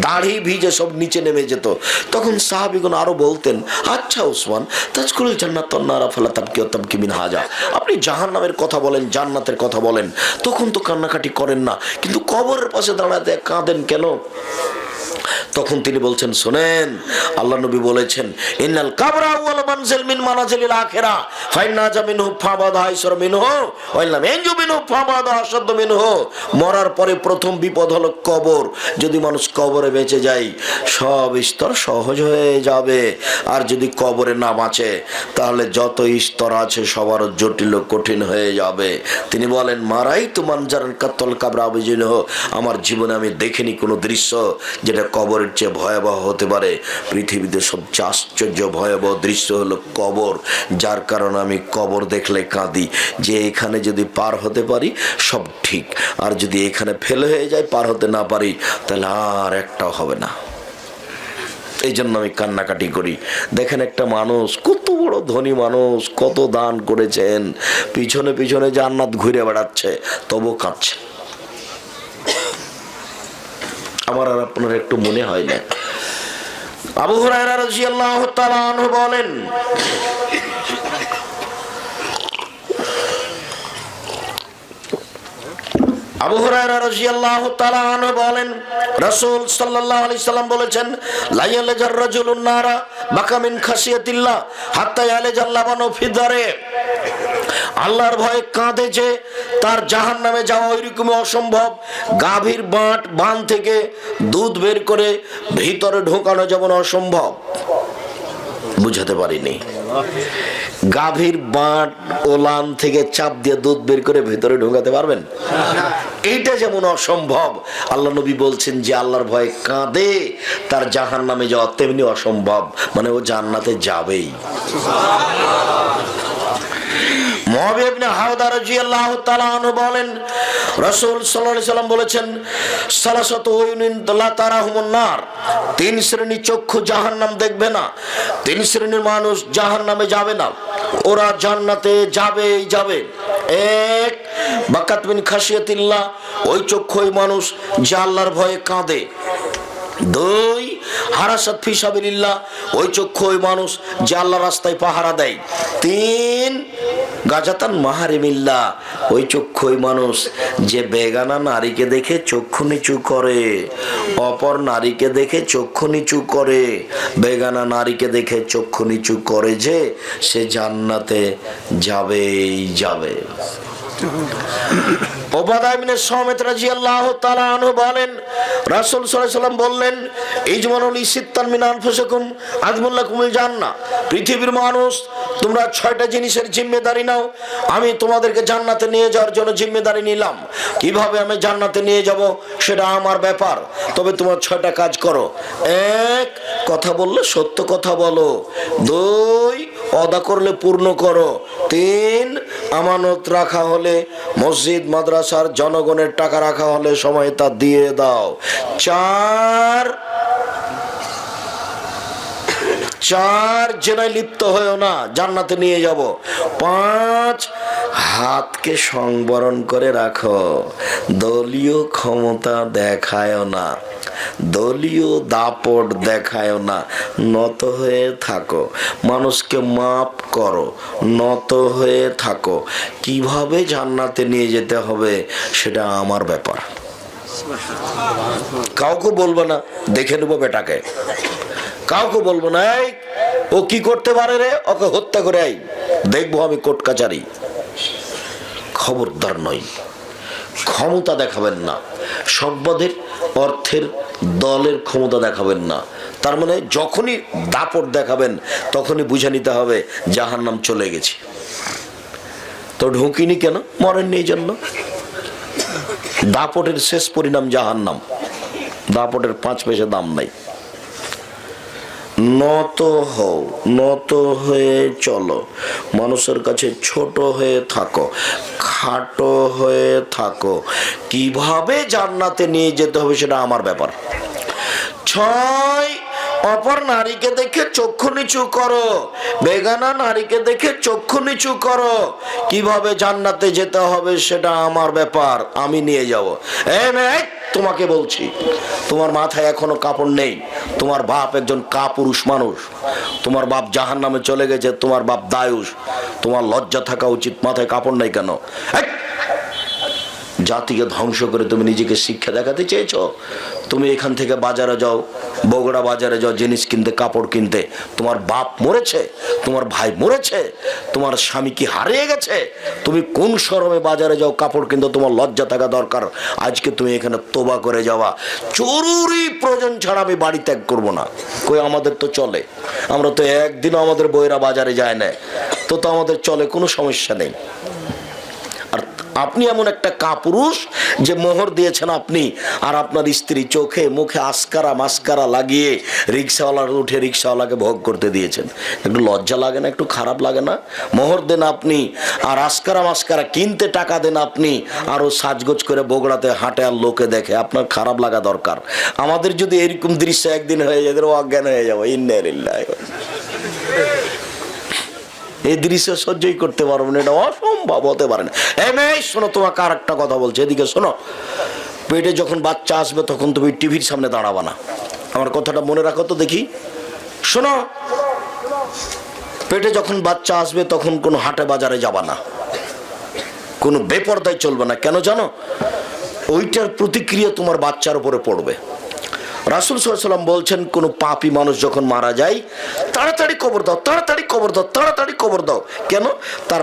দাড়ি ভিজে সব নিচে নেমে যেত। তখন সাহাবীগণ আরো বলতেন, আচ্ছা উসমান, তাজকুরুল জান্নাত ওয়ান নার ফালা তাবকি ওয়া তাবকি মিন হাজা, আপনি জাহান্নামের কথা বলেন, জান্নাতের কথা বলেন, তখন তো কান্নাকাটি করেন না, কিন্তু কবরের পাশে দাঁড়াতে কাঁদেন কেন? তখন তিনি বলছেন, শোনেন, আল্লাহ নবী বলেছেন, ইন্নাল কাবরা আউয়াল মানজিল মিন মানাজিলিল আখিরা ফাইন্না জামিনহু ফাবাদা আইসার মিনহু ওয়া ইল্লাম ইয়ানজু মিনহু ফাবাদা আশাদ মিনহু। মরার পরে প্রথম বিপদ হলো কবর। যদি মানুষ কবরে বেঁচে যায় সব স্তর সহজ হয়ে যাবে, আর যদি কবরে না বাঁচে তাহলে যত স্তর আছে সবার জটিল কঠিন হয়ে যাবে। তিনি বলেন, মারাই তো মানজারান কাতল কাবরা আবিজিনহু, আমার জীবনে আমি দেখিনি কোনো দৃশ্য যেটা কবরের চেয়ে ভয়াবহ হতে পারে। পৃথিবীতে সবচেয়ে আশ্চর্য ভয়াবহ দৃশ্য হলো কবর, যার কারণে আমি কবর দেখলে কাঁদি, যে এখানে যদি পার হতে পারি সব ঠিক, আর যদি এখানে ফেল হয়ে যায়, পার হতে না পারি, তাহলে আর একটাও হবে না। এই জন্য আমি কান্নাকাটি করি। দেখেন একটা মানুষ, কত বড় ধনী মানুষ, কত দান করেছেন, পিছনে পিছনে জান্নাত ঘুরে বেড়াচ্ছে, তবু কাঁদছে। আমার আর আপনার একটু মনে হয় না? আবু হুরায়রা রাদিয়াল্লাহু তাআলা আনহু বলেন, আবু হুরায়রা রাদিয়াল্লাহু তাআলা আনহু বলেন, রাসূল সাল্লাল্লাহু আলাইহি সাল্লাম বলেছেন, লা ইয়ালজার রাজুলুন নারা বাকা মিন খাশিয়াতিল্লাহ হাত্তা ইয়ালজাল লাবানু ফি দারে। আল্লাহর ভয়ে কাঁদে যে তার জাহান্নামে যাওয়া ওইরকম অসম্ভব। গাভীর বান থেকে দুধ বের করে ভিতরে ঢোকানো যেমন অসম্ভব। বুঝাতে পারিনি? গাভীর বাট ওলান থেকে চাপ দিয়ে দুধ বের করে ভেতরে ঢোকাতে পারবেন? এইটা যেমন অসম্ভব, আল্লাহ নবী বলছেন যে আল্লাহর ভয়ে কাঁদে তার জাহান্নামে যাওয়া তেমনি অসম্ভব, মানে ও জান্নাতে যাবেই। মুআবিয়া ইবনে হাওদা রাদিয়াল্লাহু তাআলা আনহু বলেন, রাসূল সাল্লাল্লাহু আলাইহি সাল্লাম বলেছেন, সালাসাতু উয়ুনিন লা তারাহুমুন নার, তিন শ্রেণীর চক্ষু জাহান্নাম দেখবে না, তিন শ্রেণীর মানুষ জাহান্নামে যাবে না, ওরা জান্নাতে যাবেই যাবে। এক, বাকাত মিন খাশিয়াতিল্লাহ, ওই চক্ষু ওই মানুষ যে আল্লাহর ভয়ে কাঁদে। দুই, হারাসাত ফি সাবিলিল্লাহ, ওই চক্ষু ওই মানুষ যে আল্লাহর রাস্তায় পাহারা দেয়। তিন, গাজাতান মাহারিমিল্লাহ, ওই চক্ষু ওই মানুষ যে বেগানা নারীকে দেখে চক্ষু নিচু করে, অপর নারীকে দেখে চক্ষু নিচু করে, বেগানা নারীকে দেখে চক্ষু নিচু করে, যে সে জান্নাতে যাবেই যাবে। উবাদা ইবনে সামিত রাদিয়াল্লাহু তাআলা আনহু বলেন, রাসূল সাল্লাল্লাহু আলাইহি ওয়াসাল্লাম বললেন, ইজমানু লি সিত্তান মিন আনফুসিকুম আযমুল্লাকুমুল জান্নাহ, পৃথিবীর মানুষ তোমরা 6টা জিনিসের জিম্মেদারি নাও, আমি তোমাদেরকে জান্নাতে নিয়ে যাওয়ার জন্য জিম্মেদারি নিলাম। কিভাবে আমি জান্নাতে নিয়ে যাব সেটা আমার ব্যাপার, তবে তোমরা 6টা কাজ করো। এক, কথা বললে সত্য কথা বলো। দুই, ওয়াদা করলে পূর্ণ করো। তিন, আমানত রাখা হলে, মসজিদ মাদ্রাসার জনগণের টাকা রাখা হলে সময় তা দিয়ে দাও। চার, জেনায় লিপ্ত হয়েও না, জান্নাতে নিয়ে যাব। পাঁচ, হাতকে সংবরণ করে রাখো, দলীয় ক্ষমতা দেখায় না, দলীয় দাপট দেখায় না, নত হয়ে থাকো, মানুষকে মাপ করো, নত হয়ে থাকো। কিভাবে জান্নাতে নিয়ে যেতে হবে সেটা আমার ব্যাপার, কাউকে বলবো না, দেখে নেবো বেটাকে, কাউকে বলবো না এই ও কি করতে পারে রে, ওকে হত্যা করে আই দেখবো আমি কোর্ট কাচারি। খবরদার নয়, ক্ষমতা দেখাবেন না, সম্পদের অর্থের দলের ক্ষমতা দেখাবেন না। তার মানে যখনই দাপট দেখাবেন তখনই বুঝে নিতে হবে জাহান্নাম চলে গেছে। তো ঢুকিনি কেন? মরেননি এই জন্য। দাপটের শেষ পরিণাম জাহান্নাম, দাপটের 5 পয়সা দাম নাই। নত হও, নত হয়ে চলো, মানুষের কাছে ছোট হয়ে থাকো, খাটো হয়ে থাকো। কিভাবে জান্নাতে নিয়ে যেতে হবে সেটা আমার ব্যাপার। 6, অপর নারীকে দেখে চক্ষু নিচু করো, বেগানা নারীকে দেখে চক্ষু নিচু করো। কিভাবে জান্নাতে যেতে হবে সেটা আমার ব্যাপার, আমি নিয়ে যাব। তোমাকে বলছি, তোমার মাথায় এখনো কাপড় নেই, তোমার বাপ একজন কাপুরুষ মানুষ, তোমার বাপ জাহান্নামে চলে গেছে, তোমার বাপ দায়ুষ, তোমার লজ্জা থাকা উচিত। মাথায় কাপড় নেই কেন? জাতিকে ধ্বংস করে তুমি নিজেকে শিক্ষা দেখাতে চেয়েছো? তুমি এখান থেকে বাজারে যাও, বগুড়া বাজারে যাও জিনিস কিনতে, কাপড় কিনতে, তোমার বাপ মরেছে, তোমার ভাই মরেছে, তোমার স্বামী কি হারিয়ে গেছে, তুমি কোন শরমে বাজারে যাও কাপড় কিনতে? তোমার লজ্জা থাকা দরকার। আজকে তুমি এখানে তোবা করে যাওয়া, জরুরি প্রয়োজন ছাড়া আমি বাড়ি ত্যাগ করবো না। কই আমাদের তো চলে, আমরা তো একদিনও আমাদের বইয়েরা বাজারে যায় না, তো আমাদের চলে, কোনো সমস্যা নেই। আর আপনি এমন একটা কাপুরুষ যে মোহর দিয়েছেন আপনি, আর আপনার স্ত্রী চোখে মুখে আসকারা মাস্কারা লাগিয়ে রিক্সাওয়ালার উঠে রিক্সাওয়ালাকে ভোগ করতে দিয়েছেন। একটু লজ্জা লাগে না? একটু খারাপ লাগে না? মোহর দেন আপনি, আর আসকারা মাস্কারা কিনতে টাকা দেন আপনি, আরও সাজগোজ করে বগুড়াতে হাঁটে আর লোকে দেখে। আপনার খারাপ লাগা দরকার। আমাদের যদি এরকম দৃশ্য একদিন হয়ে যায়, অজ্ঞান হয়ে যাবো। এই দৃশ্য সহ্যই করতে পারবো না, এটা অসম্ভব, হতে পারে না। এই মেয়ে শোনো, তোমাকে আর একটা কথা বলছে, এদিকে শোনো। পেটে যখন বাচ্চা আসবে তখন তুমি টিভির সামনে দাঁড়াবা না। আমার কথাটা মনে রাখো তো দেখি। শোনো, পেটে যখন বাচ্চা আসবে তখন কোনো হাটে বাজারে যাবা না, কোনো বেপরদায় চলবে না। কেন জানো? ওইটার প্রতিক্রিয়া তোমার বাচ্চার উপরে পড়বে। রাসূল সাল্লাল্লাহু আলাইহি ওয়াসাল্লাম বলছেন, কোন পাপী মানুষ যখন মারা যায় তাড়াতাড়ি কবর দাও, তাড়াতাড়ি কবর দাও, তাড়াতাড়ি কবর দাও। কেন? তার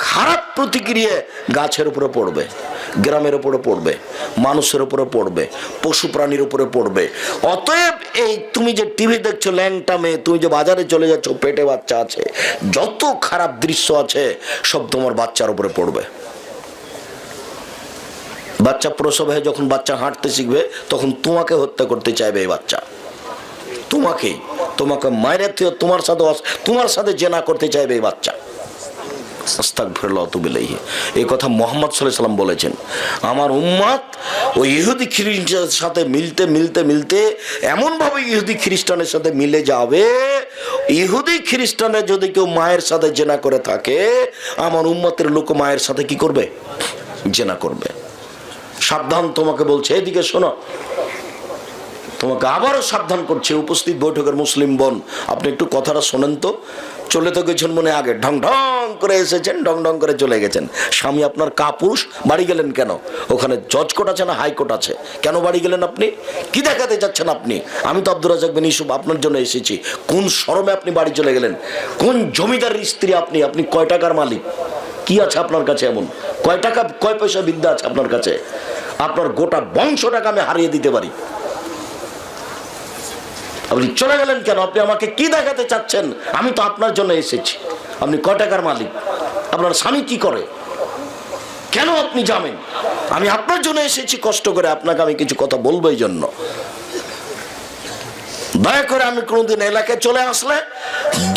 খারাপ প্রতিক্রিয়া গাছের উপরে পড়বে, গ্রামের উপরে পড়বে, মানুষের উপরে পড়বে, পশু প্রাণীর উপরে পড়বে। অতএব এই তুমি যে টিভি দেখছো ল্যাংটা মেয়ে, তুমি যে বাজারে চলে যাচ্ছ, পেটে বাচ্চা আছে, যত খারাপ দৃশ্য আছে সব তোমার বাচ্চার উপরে পড়বে। বাচ্চা প্রসব হয়ে যখন বাচ্চা হাঁটতে শিখবে তখন তোমাকে হত্যা করতে চাইবে এই বাচ্চা, তোমাকে মায়ের তোমার সাথে জেনা করতে চাইবে এই বাচ্চা। আস্তাগফিরুল্লাহ ওয়া আতুবু ইলাইহি। এই কথা মুহাম্মদ সাল্লাল্লাহু আলাইহি ওয়াসাল্লাম বলেছেন। আমার উম্মত ওই ইহুদি খ্রিস্টানের সাথে মিলতে এমন ভাবে ইহুদি খ্রিস্টানের সাথে মিলে যাবে, ইহুদি খ্রিস্টানের যদি কেউ মায়ের সাথে জেনা করে থাকে, আমার উম্মতের লোক মায়ের সাথে কি করবে? জেনা করবে। সাবধান, তোমাকে বলছে, এদিকে শোনো, তোমাকে আবারও সাবধান করছে উপস্থিত বৈঠকের মুসলিম বোন। আপনি একটু কথাটা শোনেন তো। চলে তো গেছেন মনে আগে, ঢং ঢং করে এসেছেন, ঢং ঢং করে চলে গেছেন। স্বামী আপনার কাপুরুষ, বাড়ি গেলেন কেন? ওখানে জজ কোর্ট আছে না হাইকোর্ট আছে? কেন বাড়ি গেলেন আপনি? কি দেখাতে যাচ্ছেন আপনি? আমি তো আব্দুর রাজ্জাক বিন ইউসুফ আপনার জন্য এসেছি। কোন শরমে আপনি বাড়ি চলে গেলেন? কোন জমিদারের স্ত্রী আপনি? আপনি কয় টাকার মালিক? কি আছে আপনার কাছে এমন? কয় টাকা কয় পয়সা বিদ্যা আছে আপনার কাছে? আপনার গোটা বংশটাকে আমি হারিয়ে দিতে পারি। আপনি চলে গেলেন কেন? আপনি আমাকে কি দেখাতে চাচ্ছেন? আমি তো আপনার জন্য এসেছি। আপনি কয় টাকার মালিক? আপনার স্বামী কি করে? কেন আপনি যাবেন? আমি আপনার জন্য এসেছি কষ্ট করে, আপনাকে আমি কিছু কথা বলবো এই জন্য। দয়া করে আমি কোনোদিন এলাকায় চলে আসলে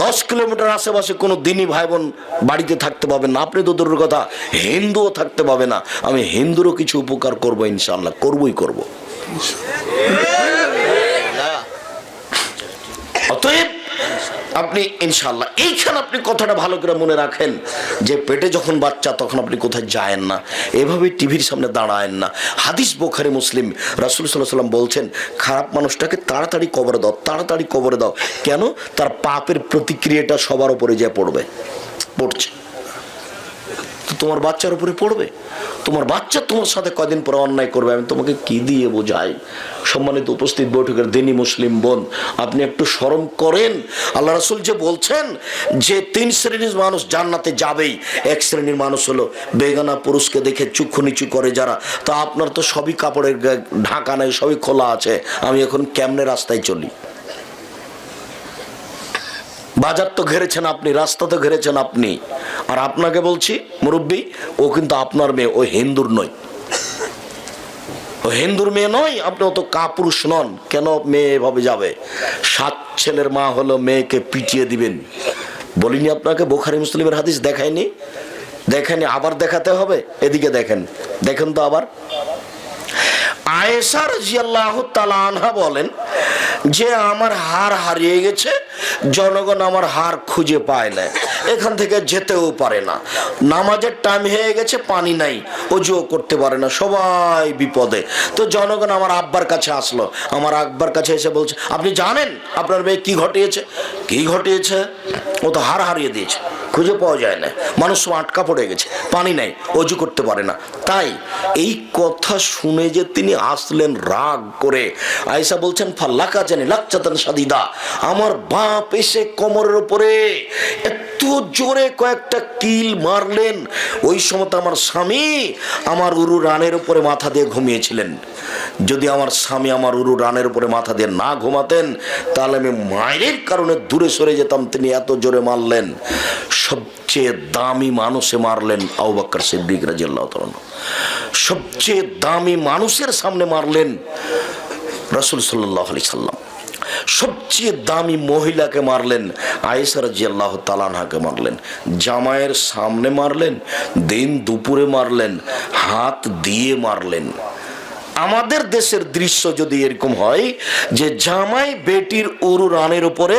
10 কিলোমিটার আশেপাশে কোনো দিনই ভাই বোন বাড়িতে থাকতে পাবেন না। আপনি তো দূরের কথা, হিন্দুও থাকতে পাবে না। আমি হিন্দুরও কিছু উপকার করবো ইনশাআল্লাহ, করবই করব। অতএব আপনি ইনশাআল্লাহ এইখানে আপনি কথাটা ভালো করে মনে রাখেন যে পেটে যখন বাচ্চা তখন আপনি কোথায় যায়েন না, এভাবে টিভির সামনে দাঁড়ায়েন না। হাদিস বুখারী মুসলিম, রাসূল সাল্লাল্লাহু আলাইহি ওয়াসাল্লাম বলছেন, খারাপ মানুষটাকে তাড়াতাড়ি কবরে দাও, তাড়াতাড়ি কবরে দাও। কেন? তার পাপের প্রতিক্রিয়াটা সবার উপরে যে পড়ছে। তোমার বাচ্চার উপরে পড়বে। তোমার বাচ্চা তোমার সাথে কদিন পরে অন্যায় করবে, আমি তোমাকে কি দিয়ে বোঝাই? সম্মানিত উপস্থিত বৈঠকের দিনী মুসলিম বোন, আপনি একটু শরম করেন। আল্লাহ রাসূল যে বলছেন যে 3 শ্রেণীর মানুষ জান্নাতে যাবেই। এক শ্রেণীর মানুষ হলো বেগানা পুরুষকে দেখে চক্ষু নিচু করে যারা। তা আপনার তো সবই কাপড়ের ঢাকা নেই, সবই খোলা আছে। আমি এখন কেমনে রাস্তায় চলি? বাজার তো ঘেরেছেন আপনি, রাস্তা তো ঘেরেছেন আপনি। আর আপনাকে বলছি মুরব্বী, ও কিন্তু আপনার মেয়ে, ও হিন্দুর নয়, ও হিন্দুর মেয়ে নয়। আপনি অত কাপুরুষ নন। কেন মেয়ে এভাবে যাবে? 7 ছেলের মা হলো মেয়েকে পিটিয়ে দিবেন। বলিনি আপনাকে? বুখারী মুসলিমের হাদিস দেখায়নি? আবার দেখাতে হবে। এদিকে দেখেন তো আবার। আয়েশা রাদিয়াল্লাহু তাআলা আনহা বলেন যে আমার হার হারিয়ে গেছে, জনগণ আমার হার খুঁজে পায় না, এখান থেকে যেতেও পারে না। নামাজের টাইম হয়ে গেছে, পানি নাই, ওযুও করতে পারে না, সবাই বিপদে। তো জনগণ আমার আব্বার কাছে আসলো। আমার আব্বার কাছে এসে বলছে, আপনি জানেন আপনার মেয়ে কি ঘটিয়েছে? ও তো হার হারিয়ে দিয়েছে, খুঁজে পাওয়া যায় না, মানুষ সব আটকা পড়ে গেছে, পানি নাই, ওযু করতে পারে না। তাই এই কথা শুনে যে তিনি আসলেন রাগ করে। আয়েশা বলছেন, ফাল্লাকা জানি লাকচাতান শাদীদা, আমার বাপ এসে কোমরের উপরে এত জোরে কয়েকটা কিল মারলেন। ওই সময় আমার স্বামী আমার উরু রানের উপরে মাথা দিয়ে ঘুমিয়েছিলেন। যদি আমার স্বামী আমার উরু রানের উপরে মাথা দিয়ে না ঘুমাতেন তাহলে আমি মায়ের কারণে দূরে সরে যেতাম। তিনি এত জোরে মারলেন। সবচেয়ে দামি মানুষে মারলেন আবু বকর সিদ্দিক রাদিয়াল্লাহু তাআলা। সবচেয়ে দামি মানুষের সামনে মারলেন রাসূল সাল্লাল্লাহু আলাইহি সাল্লাম। সবচেয়ে দামি মহিলাকে মারলেন আয়েশা রাদিয়াল্লাহু তাআলা আনহাকে মারলেন। জামাইয়ের সামনে মারলেন, দিন দুপুরে মারলেন, হাত দিয়ে মারলেন। আমাদের দেশের দৃশ্য যদি এরকম হয় যে জামাই বেটির উরু রানের উপরে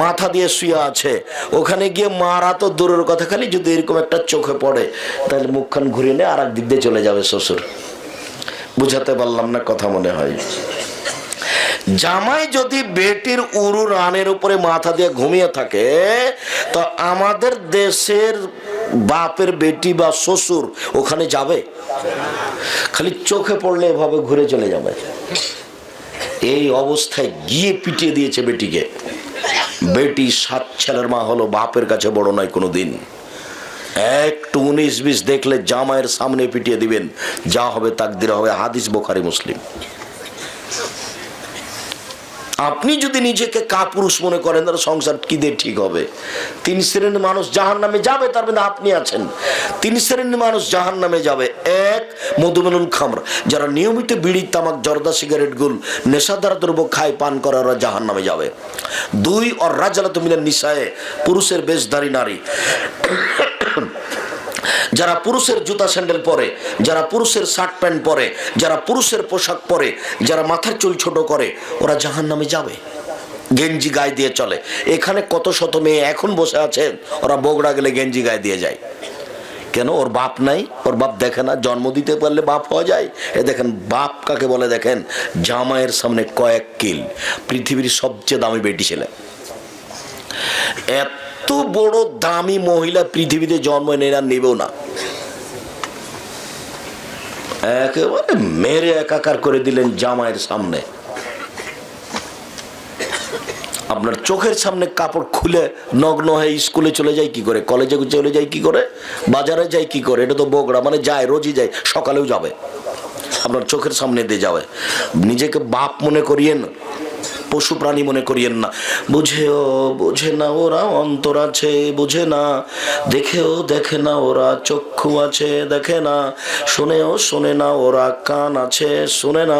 মাথা দিয়ে শুয়ে আছে, ওখানে গিয়ে মারা তো দূরের কথা, খালি যদি এরকম একটা চোখে পড়ে তাহলে মুখখান ঘুরিয়ে নিয়ে আর এক দিক দিয়ে চলে যাবে শ্বশুর। বুঝাতে পারলাম না কথা মনে হয়? জামাই যদি বেটির উরু রানের উপরে মাথা দিয়ে ঘুমিয়ে থাকে তো আমাদের দেশের বাপের বেটি বা শ্বশুর ওখানে যাবে? খালি চোখে পড়লে এভাবে ঘুরে চলে যাবে। এই অবস্থায় গিয়ে পিটিয়ে দিয়েছে বেটিকে। বেটি 7 ছেলের মা হলো, বাপের কাছে বড় নয় কোনোদিন। একটু 19-20 দেখলে জামাইয়ের সামনে পিটিয়ে দিবেন, যা হবে তাকদীর হবে। হাদিস বুখারী মুসলিম। আপনি যদি নিজেকে কাপুরুষ মনে করেন তাহলে সংসার কি দিয়ে ঠিক হবে? 3 শ্রেণীর মানুষ জাহান্নামে যাবে, তার মধ্যে আপনি আছেন। 3 শ্রেণীর মানুষ জাহান্নামে যাবে। 1, মধুমেনুল খামর, যারা নিয়মিত বিড়ি, তামাক, জর্দা, সিগারেট, গুল, নেশাদার দ্রব্য খায়, পান করে, ওরা জাহান্নামে যাবে। 2, আর রাজালাতু মিনান নিসায়ে, পুরুষের বেশধারী নারী, যারা পুরুষের জুতা স্যান্ডেল পরে, যারা পুরুষের শার্ট প্যান্ট পরে, যারা পুরুষের পোশাক পরে, যারা মাথার চুল ছোট করে, ওরা জাহান্নামে যাবে। গেঞ্জি গায়ে দিয়ে চলে। এখানে কত শত মেয়ে এখন বসে আছে, ওরা বগুড়া গেলে গেঞ্জি গায়ে দিয়ে যায়। কেন? ওর বাপ নাই, ওর বাপ দেখে না। জন্ম দিতে পারলে বাপ হওয়া যায়? এ দেখেন বাপ কাকে বলে দেখেন, জামাইয়ের সামনে কয়েক কিল। পৃথিবীর সবচেয়ে দামি বেটি ছেলে। এত বড় দামি মহিলা পৃথিবীতে জন্ম নেয় নেবেও না। একেবারে মেরে একাকার করে দিলেন জামাইয়ের সামনে। আপনার চোখের সামনে কাপড় খুলে নগ্ন হয়ে স্কুলে চলে যায় কি করে, কলেজে চলে যায় কি করে, বাজারে যায় কি করে? এটা তো বগুড়া, মানে যায়, রোজই যায়, সকালেও যাবে, আপনার চোখের সামনে দিয়ে যাবে। নিজেকে বাপ মনে করিয়েন, পশু প্রাণী মনে করিয়েন না। বুঝেও বোঝে না ওরা, অন্তর আছে বুঝে না, দেখেও দেখে না ওরা, চক্ষু আছে দেখে না, শুনেও শোনে না ওরা, কান আছে শুনে না।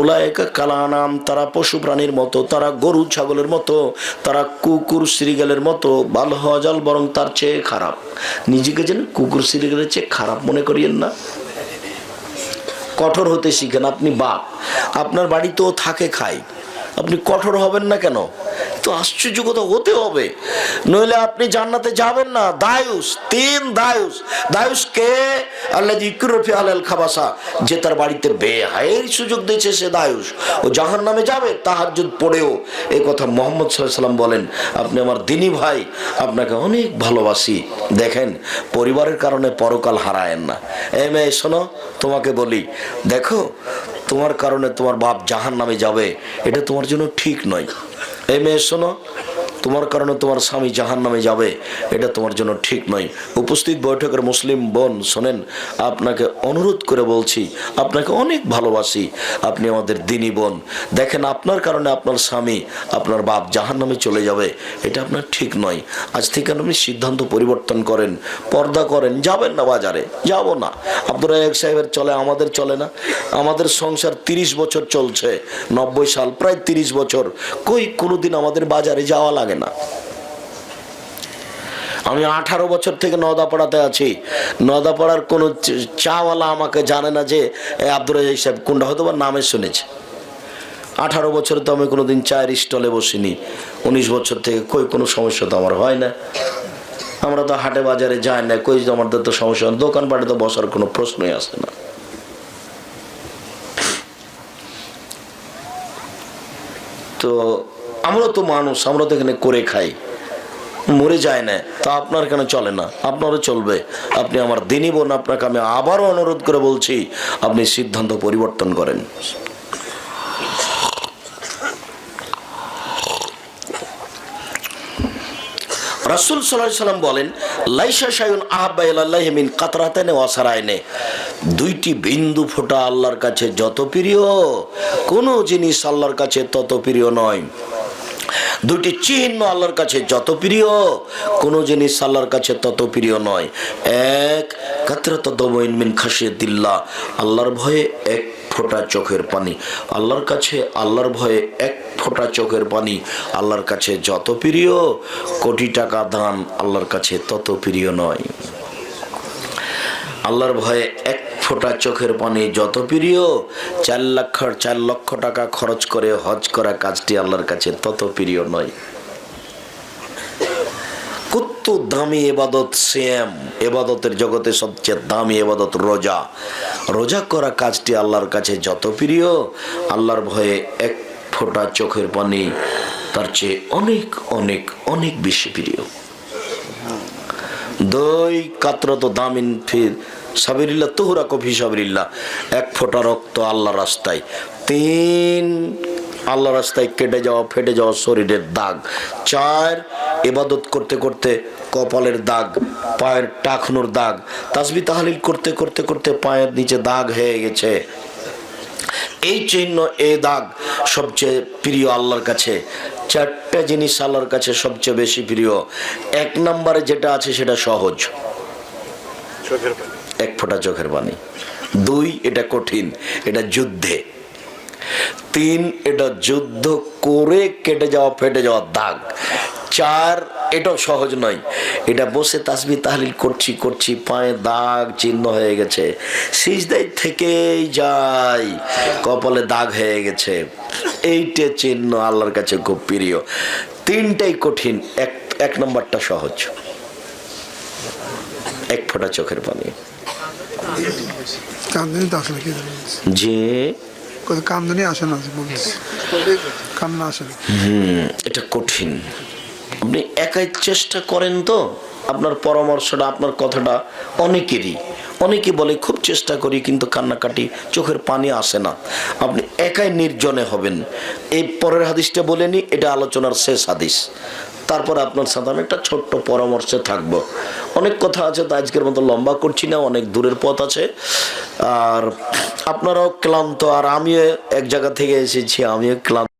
উলায়েকা কালানাম, তারা পশু প্রাণীর মতো, তারা গরু ছাগলের মতো, তারা কুকুর শ্রীগালের মতো, ভালো হওয়া জাল বরং তার চেয়ে খারাপ। নিজেকে যেন কুকুর শ্রীগালের চেয়ে খারাপ মনে করিয়েন না। কঠোর হতে শিখেন। আপনি বাপ, আপনার বাড়িতেও থাকে খায়, আপনি কঠোর হবেন না কেন? তো আশ্চর্য কথা, হতে হবে, নইলে আপনি জান্নাতে যাবেন না। দায়ুস, 3 দায়ুস। দায়ুস কে? আল্লাযী ইকরফি আলাল খাবাসা, যে তার বাড়িতে বেহায়ের সুযোগ দিয়েছে সে দায়ুস। ও জাহান্নামে যাবে তাহাজ্জুদ পড়েও। এই কথা মুহাম্মদ সাল্লাল্লাহু আলাইহি ওয়াসাল্লাম বলেন। আপনি আমার দিনী ভাই, আপনাকে অনেক ভালোবাসি। দেখেন, পরিবারের কারণে পরকাল হারায়েন না। এই মেয়ে শোনো, তোমাকে বলি, দেখো তোমার কারণে তোমার বাপ জাহান্নামে যাবে, এটা তোমার জন্য ঠিক নয়। এই মেয়ে শোনো, তোমার কারণে তোমার স্বামী জাহান্নামে যাবে, এটা তোমার জন্য ঠিক নয়। উপস্থিত বৈঠকের মুসলিম বোন শোনেন, আপনাকে অনুরোধ করে বলছি, আপনাকে অনেক ভালোবাসি, আপনি আমাদের দিনী বোন। দেখেন, আপনার কারণে আপনার স্বামী, আপনার বাপ জাহান্নামে চলে যাবে, এটা আপনার ঠিক নয়। আজ থেকে আপনি সিদ্ধান্ত পরিবর্তন করেন, পর্দা করেন, যাবেন না বাজারে। যাব না। আব্দুর রাজ্জাক সাহেবের চলে, আমাদের চলে না। আমাদের সংসার 30 বছর চলছে, 90 সাল, প্রায় 30 বছর, কই কোনোদিন আমাদের বাজারে যাওয়া লাগে না। আমি 18 বছর থেকে নওদাপাড়াতে আছি। নওদাপাড়ার কোনো চাওয়ালা আমাকে জানে না যে আব্দুর রাজ্জাক সাহেব কোনটা, হয়তো বা নামে শুনেছে। 18 বছরে তো আমি কোনোদিন চায়ের স্টলে বসিনি। 19 বছর থেকে কই কোনো সমস্যা তো আমার হয় না। আমরা তো হাটে বাজারে যাই না, কই আমাদের তো সমস্যা, দোকানপাটে তো বসার কোনো প্রশ্নই আসে না। তো আমরা তো মানুষ, আমরা তো এখানে করে খাই, মরে যায় না। তা আপনার কেন চলে না? আপনারও চলবে। আপনি আমার দিনী বোন, আপনাকে আমি আবারও অনুরোধ করে বলছি, আপনি সিদ্ধান্ত পরিবর্তন করেন। রাসূল সাল্লাল্লাহু আলাইহি সাল্লাম বলেন, লাইসা শাইউন আহাব্বা ইলাল্লাহি মিন কাতরাতাইনি ওয়া সারাইনি, দুইটি বিন্দু ফোঁটা আল্লাহর কাছে যত প্রিয়, কোনো জিনিস আল্লাহর কাছে তত প্রিয় নয়। দুইটি চিহ্ন আল্লাহর কাছে যত প্রিয়, কোনো জিনিস আল্লাহর কাছে তত প্রিয় নয়। এক, কাতরাতু দামিন মিন খাশিয়াতিল্লাহ, আল্লাহর ভয়ে এক ফোঁটা চোখের পানি। আল্লাহর কাছে আল্লাহর ভয়ে এক ফোঁটা চোখের পানি আল্লাহর কাছে যত প্রিয়, কোটি টাকা দান আল্লাহর কাছে তত প্রিয় নয়। আল্লাহর ভয়ে এক ফোঁটা চোখের পানি যত প্রিয়, 4 লক্ষ টাকা খরচ করে হজ করা কাজটি আল্লাহর কাছে তত প্রিয় নয়। কত দামি ইবাদত সিয়াম, ইবাদতের জগতে সবচেয়ে দামি ইবাদত রোজা। রোজা করা কাজটি আল্লাহর কাছে যত প্রিয়, আল্লাহর ভয়ে এক ফোঁটা চোখের পানি তার চেয়ে অনেক অনেক অনেক বেশি প্রিয়। 2, কাতরাতু দামিন ফির সাবিলিল্লাহ তুহরাকু ফি সাবিলিল্লাহ, এক ফোঁটা রক্ত আল্লাহর রাস্তায়। 3, আল্লাহর রাস্তায় কেটে যাওয়া ফেটে যাওয়া শরীরের দাগ। 4, ইবাদত করতে করতে কপালের দাগ, পায়ের টাকনুর দাগ, তাসবিহ তাহলিল করতে করতে করতে পায়ের নিচে দাগ হয়ে গেছে। এই চিহ্ন, এই দাগ সবচেয়ে প্রিয় আল্লাহর কাছে। 4টা জিনিস আল্লাহর কাছে সবচেয়ে বেশি প্রিয়। 1 নম্বরে যেটা আছে সেটা সহজ, এক ফোঁটা চোখের পানি। 2, এটা কঠিন, এটা যুদ্ধে। 3, এটা যুদ্ধ করে কেটে যাওয়া ফেটে যাওয়া দাগ। 4, এটাও সহজ নয়, এটা বসে তাসবিহ তাহলিল করছি করছি পায়ে দাগ চিহ্ন হয়ে গেছে, সিজদায় থেকেই যায়, কপালে দাগ হয়ে গেছে। এইটা চিহ্ন আল্লাহর কাছে খুব প্রিয়। 3টাই কঠিন, এক নম্বরটা সহজ, এক ফোঁটা চোখের পানি। যে কান্দনি আসে না, কান্না আসে না। এটা কঠিন। আপনি একাই চেষ্টা করেন তো, আপনার পরামর্শটা, আপনার কথাটা অনেকে বলে খুব চেষ্টা করি কিন্তু কান্নাকাটি চোখের পানি আসে না। আপনি একাই নির্জনে হবেন। এই পরের হাদিসটা বলেনি, এটা আলোচনার শেষ হাদিস। তারপর আপনার সাথে আমি একটা ছোট্ট পরামর্শে থাকবো। অনেক কথা আছে, তো আজকের মতো লম্বা করছি না, অনেক দূরের পথ আছে, আর আপনারাও ক্লান্ত, আর আমিও এক জায়গা থেকে এসেছি, আমিও ক্লান্ত।